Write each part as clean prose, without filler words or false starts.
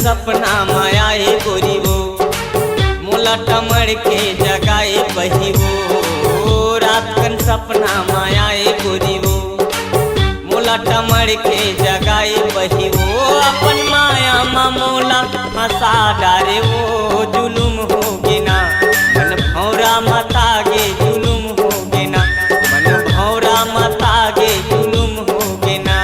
सपना मायाए गोरी वो मोला टमड़ के जगाए बही वो रात कन सपना मायाए गोरी वो मोला टमड़ के जगाए बही वो अपन माया मा मोला हंसा डारे वो जुलुम हो गिना मन भौरा मता गे जुलुम हो गिना मन भौरा मता गे जुलुम हो गिना।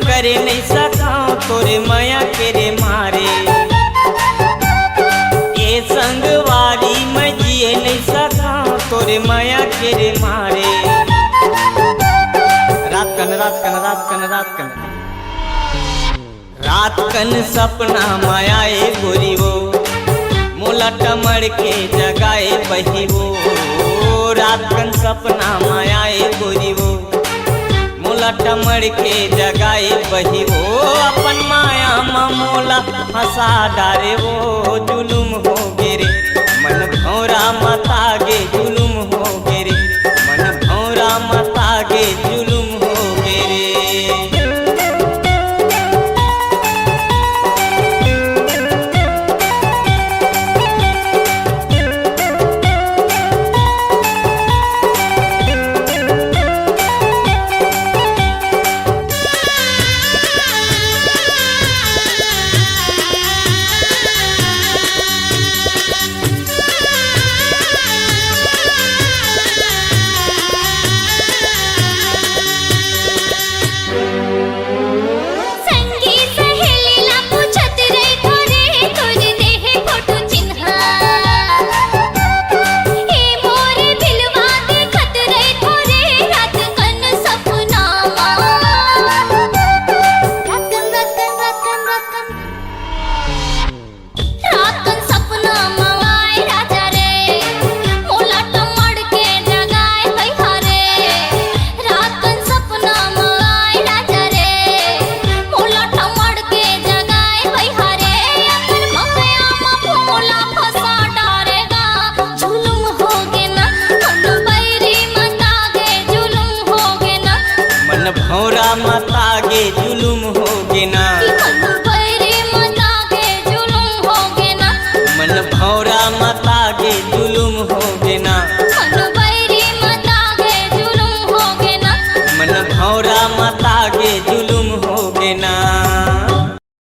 करे नहीं सकाऊं तोरे माया के रे मारे ये संगवारी मैं जिए नहीं सकाऊं तोरे माया के रे मारे। रात कन रात कन रात कन रात कन रात कन सपना मायाए गोरी वो मोला टमड़ के जगाए बही वो रात कन सपना मायाए गोरी वो मोला टमड़ के जगाए बही वो अपन माया मा मोला हंसा डारे वो जुलुम हो गेरे मन भौरा मता गे जुलुम हो गेरे मन भौरा मता गे जुलुम हो गेरे। भौरा मता गे जुलुम हो गिना मन भौरा मता गे जुलुम हो गिना।